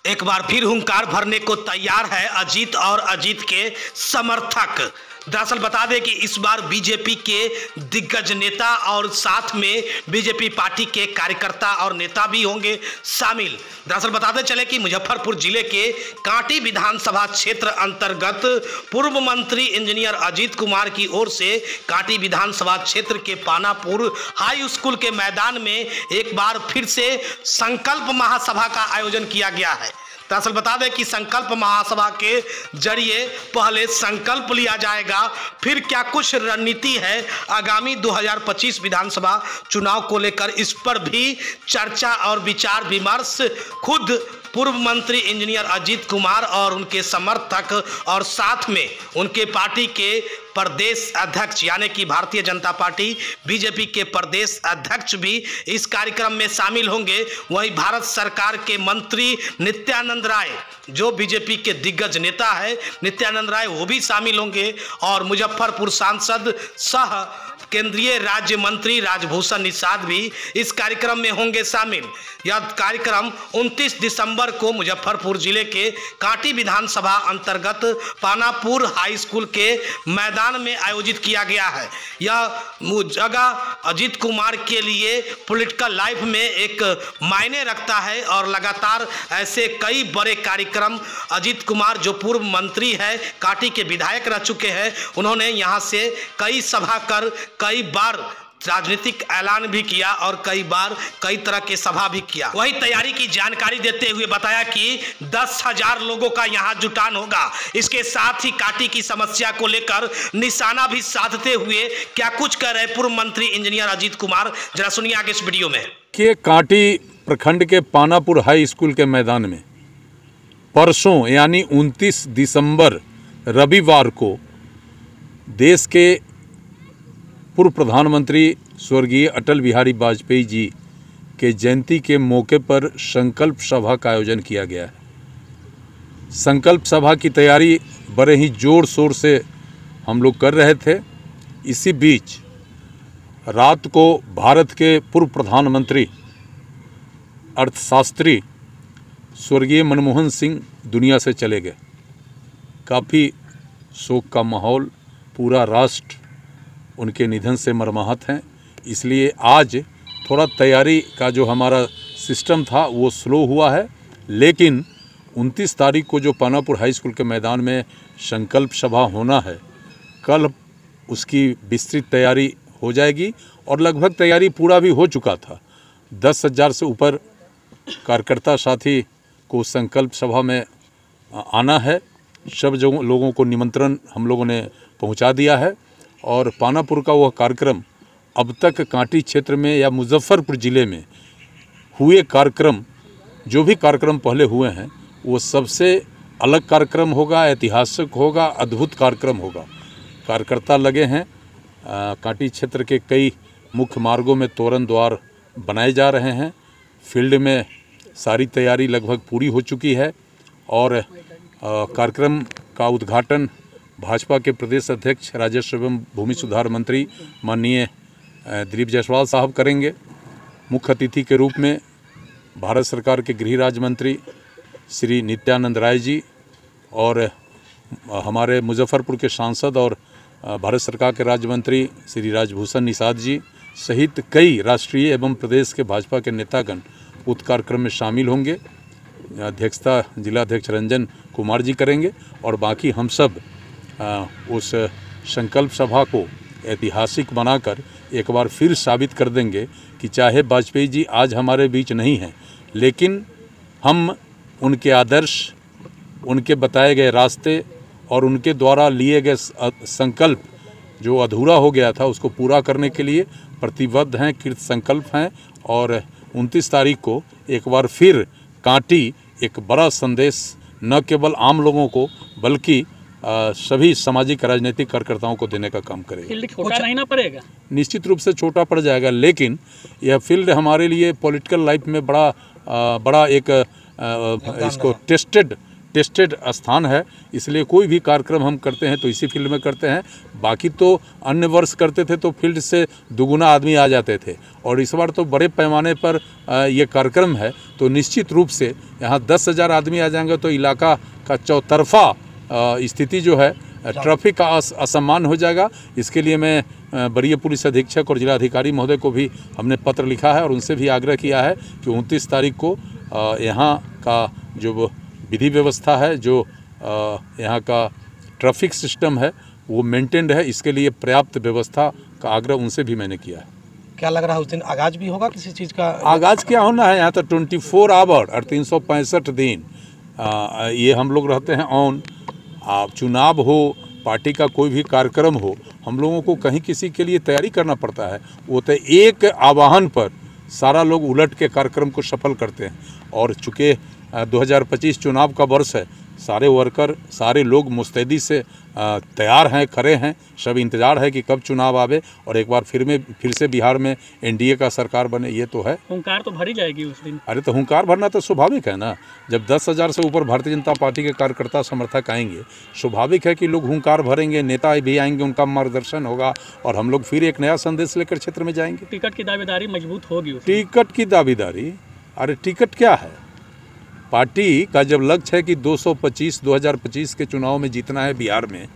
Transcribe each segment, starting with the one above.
एक बार फिर हुंकार भरने को तैयार है अजीत और अजीत के समर्थक। दरअसल बता दें कि इस बार बीजेपी के दिग्गज नेता और साथ में बीजेपी पार्टी के कार्यकर्ता और नेता भी होंगे शामिल। दरअसल बताते चले कि मुजफ्फरपुर जिले के कांटी विधानसभा क्षेत्र अंतर्गत पूर्व मंत्री इंजीनियर अजीत कुमार की ओर से कांटी विधानसभा क्षेत्र के पानापुर हाई स्कूल के मैदान में एक बार फिर से संकल्प महासभा का आयोजन किया गया है। दरअसल बता दें कि संकल्प महासभा के जरिए पहले संकल्प लिया जाएगा, फिर क्या कुछ रणनीति है आगामी 2025 विधानसभा चुनाव को लेकर, इस पर भी चर्चा और विचार विमर्श खुद पूर्व मंत्री इंजीनियर अजीत कुमार और उनके समर्थक और साथ में उनके पार्टी के प्रदेश अध्यक्ष यानी कि भारतीय जनता पार्टी बीजेपी के प्रदेश अध्यक्ष भी इस कार्यक्रम में शामिल होंगे। वहीं भारत सरकार के मंत्री नित्यानंद राय जो बीजेपी के दिग्गज नेता है, नित्यानंद राय वो भी शामिल होंगे और मुजफ्फरपुर सांसद सह केंद्रीय राज्य मंत्री राजभूषण निषाद भी इस कार्यक्रम में होंगे शामिल। यह कार्यक्रम 29 दिसंबर को मुजफ्फरपुर जिले के कांटी विधानसभा अंतर्गत पानापुर हाई स्कूल के मैदान में आयोजित किया गया है। यह जगह अजीत कुमार के लिए पॉलिटिकल लाइफ में एक मायने रखता है और लगातार ऐसे कई बड़े कार्यक्रम अजीत कुमार जो पूर्व मंत्री है, कांटी के विधायक रह चुके हैं, उन्होंने यहाँ से कई सभा कर कई बार राजनीतिक ऐलान भी किया और कई बार कई तरह के सभा भी किया। वही तैयारी की जानकारी देते हुए बताया कि 10,000 लोगों का यहाँ जुटान होगा। इसके साथ ही कांटी की समस्या को लेकर निशाना भी साधते हुए क्या कुछ कह रहे पूर्व मंत्री इंजीनियर अजीत कुमार, जरा सुनिए आगे इस वीडियो में। कि कांटी प्रखंड के पानापुर हाई स्कूल के मैदान में परसों यानी 29 दिसंबर रविवार को देश के पूर्व प्रधानमंत्री स्वर्गीय अटल बिहारी वाजपेयी जी के जयंती के मौके पर संकल्प सभा का आयोजन किया गया है। संकल्प सभा की तैयारी बड़े ही जोर शोर से हम लोग कर रहे थे। इसी बीच रात को भारत के पूर्व प्रधानमंत्री अर्थशास्त्री स्वर्गीय मनमोहन सिंह दुनिया से चले गए। काफ़ी शोक का माहौल, पूरा राष्ट्र उनके निधन से मर्माहत हैं। इसलिए आज थोड़ा तैयारी का जो हमारा सिस्टम था वो स्लो हुआ है, लेकिन 29 तारीख को जो पानापुर हाई स्कूल के मैदान में संकल्प सभा होना है, कल उसकी विस्तृत तैयारी हो जाएगी और लगभग तैयारी पूरा भी हो चुका था। 10,000 से ऊपर कार्यकर्ता साथी को संकल्प सभा में आना है। सब लोगों को निमंत्रण हम लोगों ने पहुंचा दिया है और पानापुर का वह कार्यक्रम अब तक कांटी क्षेत्र में या मुजफ्फरपुर ज़िले में हुए कार्यक्रम, जो भी कार्यक्रम पहले हुए हैं, वो सबसे अलग कार्यक्रम होगा, ऐतिहासिक होगा, अद्भुत कार्यक्रम होगा। कार्यकर्ता लगे हैं। कांटी क्षेत्र के कई मुख्य मार्गों में तोरण द्वार बनाए जा रहे हैं। फील्ड में सारी तैयारी लगभग पूरी हो चुकी है और कार्यक्रम का उद्घाटन भाजपा के प्रदेश अध्यक्ष राजस्व एवं भूमि सुधार मंत्री माननीय दिलीप जायसवाल साहब करेंगे। मुख्य अतिथि के रूप में भारत सरकार के गृह राज्य मंत्री श्री नित्यानंद राय जी और हमारे मुजफ्फरपुर के सांसद और भारत सरकार के राज्य मंत्री श्री राजभूषण निषाद जी सहित कई राष्ट्रीय एवं प्रदेश के भाजपा के नेतागण उक्त कार्यक्रम में शामिल होंगे। अध्यक्षता जिलाध्यक्ष रंजन कुमार जी करेंगे और बाकी हम सब उस संकल्प सभा को ऐतिहासिक बनाकर एक बार फिर साबित कर देंगे कि चाहे वाजपेयी जी आज हमारे बीच नहीं हैं, लेकिन हम उनके आदर्श, उनके बताए गए रास्ते और उनके द्वारा लिए गए संकल्प जो अधूरा हो गया था उसको पूरा करने के लिए प्रतिबद्ध हैं, कृत संकल्प हैं। और 29 तारीख को एक बार फिर कांटी एक बड़ा संदेश न केवल आम लोगों को बल्कि सभी सामाजिक राजनीतिक कार्यकर्ताओं को देने का काम करेगा। फील्ड छोटा नहीं ना पड़ेगा? निश्चित रूप से छोटा पड़ जाएगा, लेकिन यह फील्ड हमारे लिए पॉलिटिकल लाइफ में बड़ा एक इसको टेस्टेड स्थान है, इसलिए कोई भी कार्यक्रम हम करते हैं तो इसी फील्ड में करते हैं। बाकी तो अन्य वर्ष करते थे तो फील्ड से दुगुना आदमी आ जाते थे, और इस बार तो बड़े पैमाने पर ये कार्यक्रम है, तो निश्चित रूप से यहाँ 10,000 आदमी आ जाएंगे तो इलाका का चौतरफा स्थिति जो है ट्रैफिक का असमान हो जाएगा। इसके लिए मैं वरीय पुलिस अधीक्षक और जिलाधिकारी महोदय को भी हमने पत्र लिखा है और उनसे भी आग्रह किया है कि 29 तारीख को यहाँ का जो विधि व्यवस्था है, जो यहाँ का ट्रैफिक सिस्टम है वो मेंटेन्ड है, इसके लिए पर्याप्त व्यवस्था का आग्रह उनसे भी मैंने किया है। क्या लग रहा है उस दिन आगाज भी होगा किसी चीज़ का? आगाज क्या होना है, यहाँ तो 24 आवर और 365 दिन ये हम लोग रहते हैं ऑन। आप चुनाव हो, पार्टी का कोई भी कार्यक्रम हो, हम लोगों को कहीं किसी के लिए तैयारी करना पड़ता है। वो तो एक आह्वान पर सारा लोग उलट के कार्यक्रम को सफल करते हैं। और चूँकि 2025 चुनाव का वर्ष है, सारे वर्कर, सारे लोग मुस्तैदी से तैयार हैं, खड़े हैं, सब इंतज़ार है कि कब चुनाव आवे और एक बार फिर से बिहार में एनडीए का सरकार बने। ये तो है, हुंकार तो भरी जाएगी उस दिन। अरे तो हुंकार भरना तो स्वाभाविक है ना। जब 10,000 से ऊपर भारतीय जनता पार्टी के कार्यकर्ता समर्थक आएंगे, स्वाभाविक है कि लोग हुंकार भरेंगे, नेता भी आएंगे, उनका मार्गदर्शन होगा और हम लोग फिर एक नया संदेश लेकर क्षेत्र में जाएंगे। टिकट की दावेदारी मजबूत होगी। टिकट की दावेदारी, अरे टिकट क्या है? पार्टी का जब लक्ष्य है कि 2025 के चुनाव में जीतना है बिहार में,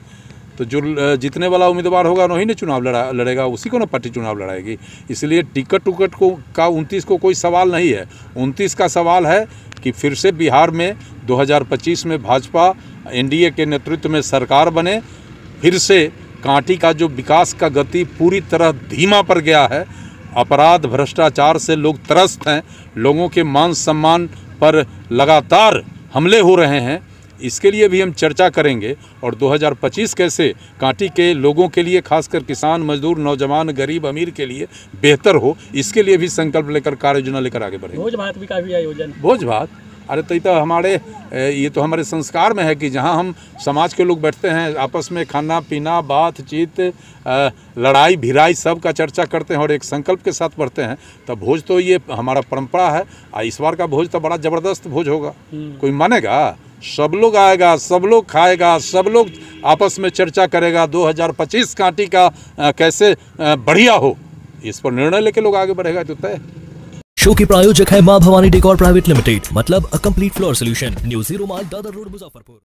तो जो जीतने वाला उम्मीदवार होगा वही ने चुनाव लड़ेगा, उसी को ना पार्टी चुनाव लड़ाएगी। इसलिए टिकट को का 29 को कोई सवाल नहीं है। 29 का सवाल है कि फिर से बिहार में 2025 में भाजपा एनडीए के नेतृत्व में सरकार बने। फिर से कांटी का जो विकास का गति पूरी तरह धीमा पड़ गया है, अपराध भ्रष्टाचार से लोग त्रस्त हैं, लोगों के मान सम्मान पर लगातार हमले हो रहे हैं, इसके लिए भी हम चर्चा करेंगे। और 2025 कैसे कांटी के लोगों के लिए, खासकर किसान, मजदूर, नौजवान, गरीब, अमीर के लिए बेहतर हो, इसके लिए भी संकल्प लेकर कार्य योजना लेकर आगे बढ़ेंगे। भोज भात भी का भी आयोजन। भोज भात, अरे तो ये तो हमारे संस्कार में है कि जहाँ हम समाज के लोग बैठते हैं, आपस में खाना पीना, बातचीत, लड़ाई भिड़ाई सब का चर्चा करते हैं और एक संकल्प के साथ बढ़ते हैं, तब भोज तो ये हमारा परंपरा है। इस बार का भोज तो बड़ा ज़बरदस्त भोज होगा, कोई मानेगा? सब लोग आएगा, सब लोग खाएगा, सब लोग आपस में चर्चा करेगा 2025 कांटी का कैसे बढ़िया हो, इस पर निर्णय लेके लोग आगे बढ़ेगा। तो तय। शो के प्रायोजक है मां भवानी डेकोर प्राइवेट लिमिटेड, मतलब a complete floor solution, new 0 mile Dadar road, Muzaffarpur.